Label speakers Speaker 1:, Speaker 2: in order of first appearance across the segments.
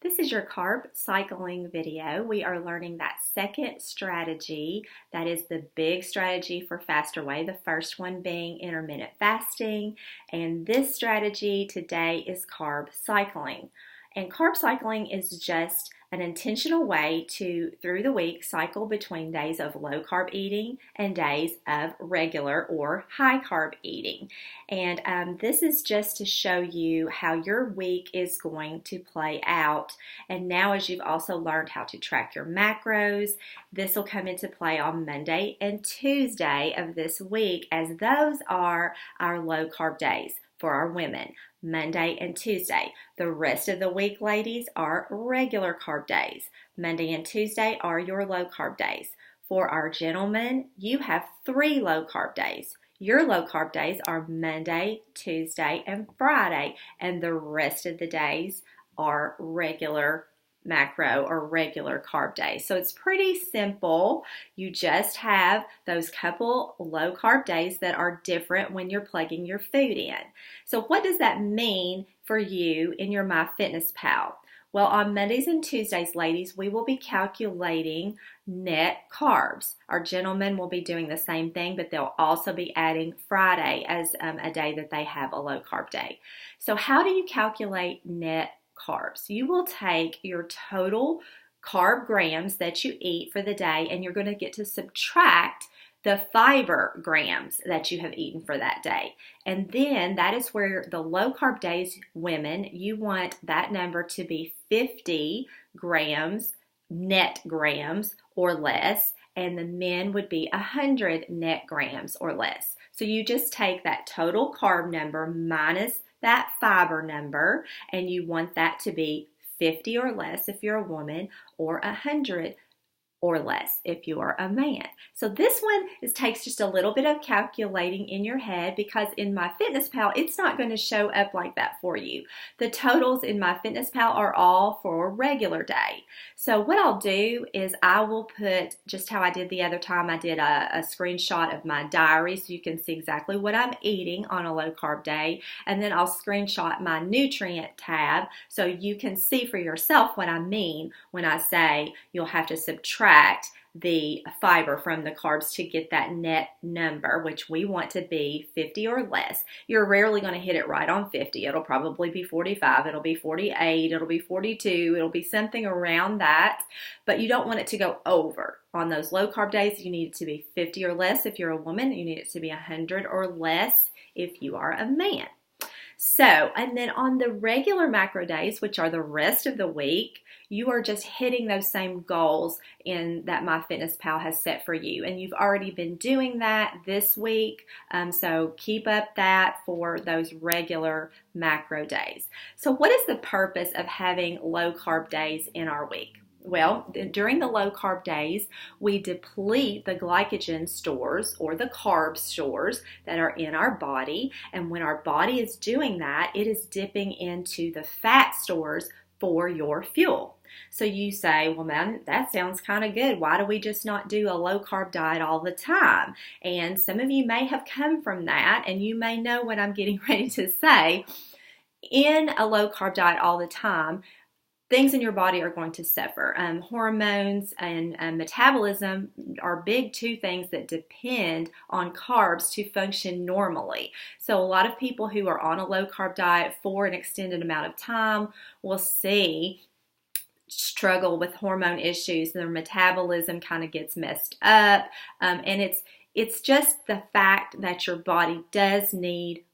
Speaker 1: This is your carb cycling video. We are learning that second strategy. That is the big strategy for Faster Way. The first one being intermittent fasting. And this strategy today is carb cycling. And carb cycling is just an intentional way to, through the week, cycle between days of low carb eating and days of regular or high carb eating. And this is just to show you how your week is going to play out. And now, as you've also learned how to track your macros, this will come into play on Monday and Tuesday of this week, as those are our low carb days for our women. Monday and Tuesday. The rest of the week, ladies, are regular carb days. Monday and Tuesday are your low carb days. For our gentlemen, you have 3 low carb days. Your low carb days are Monday, Tuesday, and Friday, and the rest of the days are regular macro or regular carb days. So it's pretty simple. You just have those couple low carb days that are different when you're plugging your food in. So what does that mean for you in your MyFitnessPal? Well, on Mondays and Tuesdays, ladies, we will be calculating net carbs. Our gentlemen will be doing the same thing, but they'll also be adding Friday as a day that they have a low carb day. So how do you calculate net carbs? You will take your total carb grams that you eat for the day, and you're going to get to subtract the fiber grams that you have eaten for that day. And then that is where the low carb days, women, you want that number to be 50 grams, net grams or less, and the men would be 100 net grams or less. So you just take that total carb number minus that fiber number, and you want that to be 50 or less if you're a woman, or 100 or less if you are a man. So this one takes just a little bit of calculating in your head, because in MyFitnessPal, it's not going to show up like that for you. The totals in MyFitnessPal are all for a regular day. So what I'll do is I will put, just how I did the other time, I did a screenshot of my diary so you can see exactly what I'm eating on a low carb day, and then I'll screenshot my nutrient tab so you can see for yourself what I mean when I say you'll have to subtract the fiber from the carbs to get that net number, which we want to be 50 or less. You're rarely going to hit it right on 50. It'll probably be 45, it'll be 48, it'll be 42, it'll be something around that, but you don't want it to go over. On those low carb days, you need it to be 50 or less if you're a woman. You need it to be 100 or less if you are a man. So, and then on the regular macro days, which are the rest of the week, you are just hitting those same goals in that MyFitnessPal has set for you. And you've already been doing that this week. So keep up that for those regular macro days. So what is the purpose of having low carb days in our week? Well, during the low carb days, we deplete the glycogen stores or the carb stores that are in our body. And when our body is doing that, it is dipping into the fat stores for your fuel. So you say, well, man, that sounds kind of good. Why do we just not do a low carb diet all the time? And some of you may have come from that, and you may know what I'm getting ready to say. In a low carb diet all the time, things in your body are going to suffer. Hormones and metabolism are big 2 things that depend on carbs to function normally. So a lot of people who are on a low carb diet for an extended amount of time will struggle with hormone issues. Their metabolism kind of gets messed up. And it's just the fact that your body does need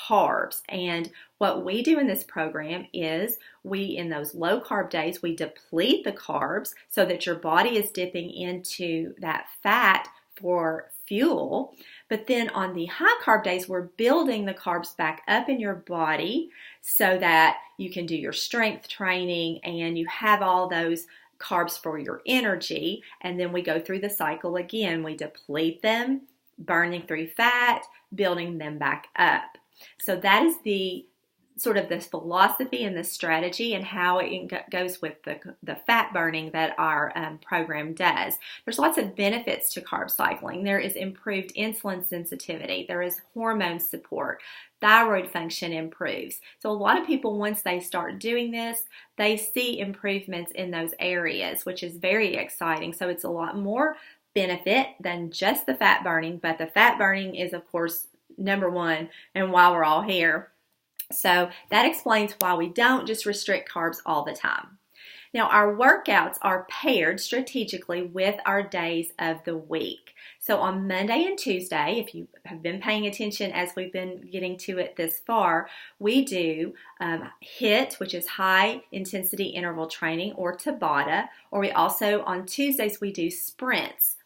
Speaker 1: carbs. And what we do in this program is in those low carb days, we deplete the carbs so that your body is dipping into that fat for fuel. But then on the high carb days, we're building the carbs back up in your body so that you can do your strength training and you have all those carbs for your energy. And then we go through the cycle again. We deplete them, burning through fat, building them back up. So that is the sort of this philosophy and the strategy and how it goes with the fat burning that our program does. There's lots of benefits to carb cycling. There is improved insulin sensitivity. There is hormone support. Thyroid function improves. So a lot of people, once they start doing this, they see improvements in those areas, which is very exciting. So it's a lot more benefit than just the fat burning, but the fat burning is, of course, number one, and why we're all here. So that explains why we don't just restrict carbs all the time. Now, our workouts are paired strategically with our days of the week. So on Monday and Tuesday, if you have been paying attention as we've been getting to it this far, we do HIIT, which is high intensity interval training, or Tabata, or we also on Tuesdays we do sprints.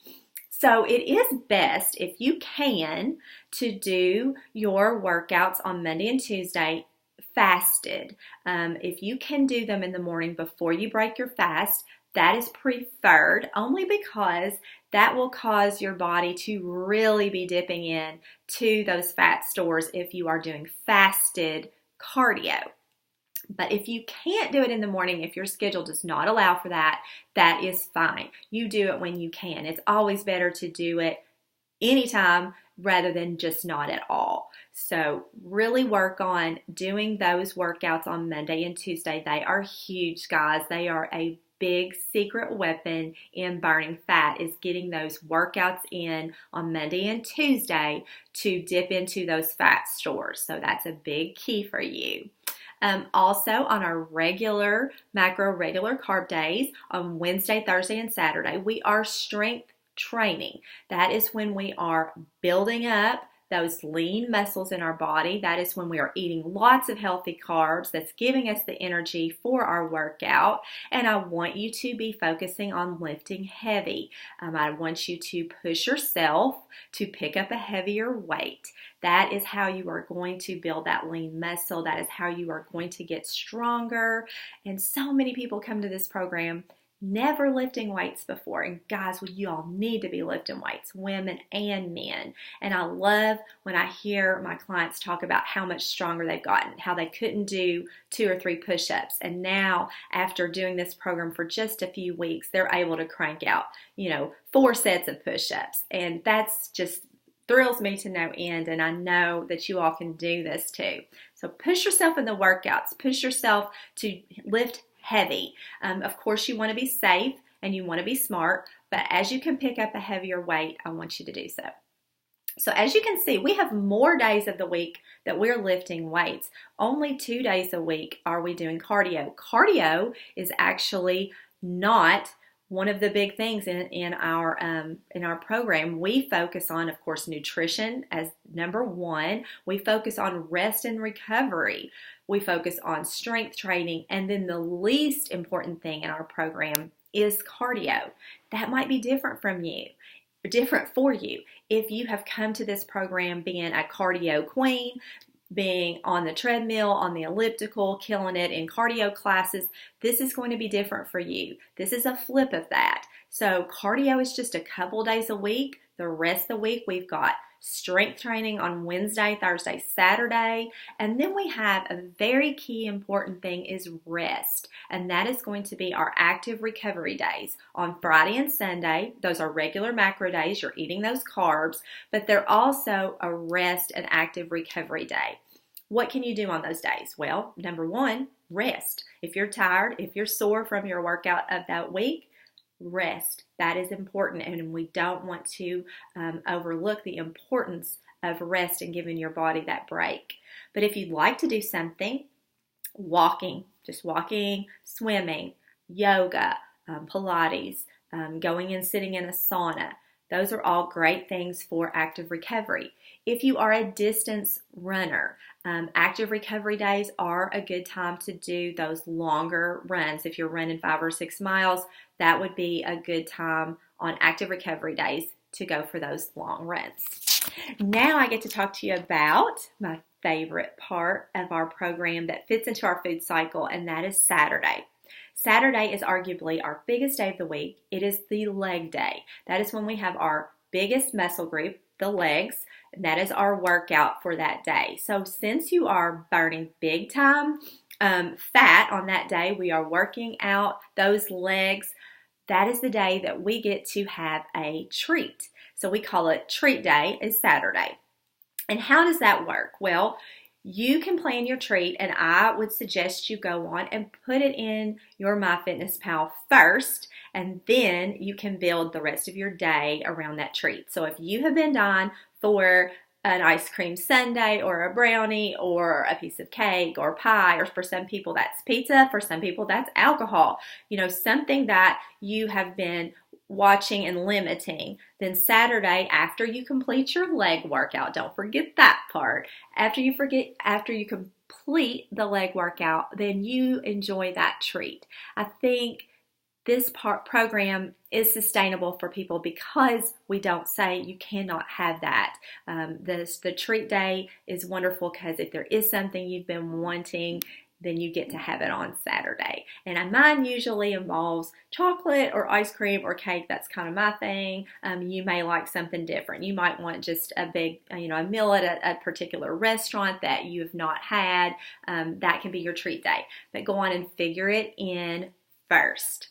Speaker 1: So it is best, if you can, to do your workouts on Monday and Tuesday fasted. If you can do them in the morning before you break your fast, that is preferred, only because that will cause your body to really be dipping in to those fat stores if you are doing fasted cardio. But if you can't do it in the morning, if your schedule does not allow for that, that is fine. You do it when you can. It's always better to do it anytime rather than just not at all. So really work on doing those workouts on Monday and Tuesday. They are huge, guys. They are a big secret weapon in burning fat, is getting those workouts in on Monday and Tuesday to dip into those fat stores. So that's a big key for you. Also, on our regular carb days, on Wednesday, Thursday, and Saturday, we are strength training. That is when we are building up those lean muscles in our body. That is when we are eating lots of healthy carbs. That's giving us the energy for our workout. And I want you to be focusing on lifting heavy. I want you to push yourself to pick up a heavier weight. That is how you are going to build that lean muscle. That is how you are going to get stronger. And so many people come to this program never lifting weights before. And guys, you all need to be lifting weights, women and men. And I love when I hear my clients talk about how much stronger they've gotten, how they couldn't do 2 or 3 push-ups. And now, after doing this program for just a few weeks, they're able to crank out, 4 sets of push-ups. And that's just thrills me to no end. And I know that you all can do this too. So push yourself in the workouts. Push yourself to lift heavy. Of course, you want to be safe and you want to be smart, but as you can pick up a heavier weight, I want you to do so. So as you can see, we have more days of the week that we're lifting weights. Only 2 days a week are we doing cardio. Cardio is actually not one of the big things in our program. We focus on, of course, nutrition as number 1. We focus on rest and recovery. We focus on strength training. And then the least important thing in our program is cardio. That might be different for you. If you have come to this program being a cardio queen, being on the treadmill, on the elliptical, killing it in cardio classes, this is going to be different for you. This is a flip of that. So cardio is just a couple days a week. The rest of the week, we've got strength training on Wednesday, Thursday, Saturday. And then we have a very key important thing is rest. And that is going to be our active recovery days. On Friday and Sunday, those are regular macro days. You're eating those carbs, but they're also a rest and active recovery day. What can you do on those days? Well, number 1, rest. If you're tired, if you're sore from your workout of that week, rest. That is important, and we don't want to overlook the importance of rest and giving your body that break. But if you'd like to do something, walking, swimming, yoga, Pilates, going and sitting in a sauna, those are all great things for active recovery. If you are a distance runner, active recovery days are a good time to do those longer runs. If you're running 5 or 6 miles, that would be a good time on active recovery days to go for those long runs. Now I get to talk to you about my favorite part of our program that fits into our food cycle, and that is Saturday. Saturday is arguably our biggest day of the week. It is the leg day. That is when we have our biggest muscle group, the legs. And that is our workout for that day. So since you are burning big time fat on that day, we are working out those legs. That is the day that we get to have a treat. So we call it treat day is Saturday. And how does that work? Well, you can plan your treat, and I would suggest you go on and put it in your MyFitnessPal first, and then you can build the rest of your day around that treat. So if you have been dying for an ice cream sundae or a brownie or a piece of cake or pie, or for some people that's pizza, for some people that's alcohol, something that you have been watching and limiting, then Saturday, after you complete your leg workout, don't forget that part. After you complete the leg workout, then you enjoy that treat. I think this program is sustainable for people because we don't say you cannot have that. The treat day is wonderful because if there is something you've been wanting, then you get to have it on Saturday. And mine usually involves chocolate or ice cream or cake. That's kind of my thing. You may like something different. You might want just a big, a meal at a particular restaurant that you have not had. That can be your treat day. But go on and figure it in first.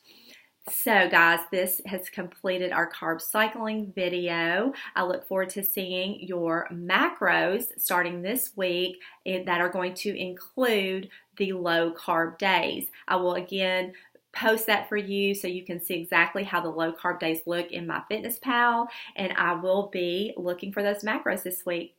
Speaker 1: So guys, this has completed our carb cycling video. I look forward to seeing your macros starting this week that are going to include the low carb days. I will again post that for you so you can see exactly how the low carb days look in MyFitnessPal, and I will be looking for those macros this week.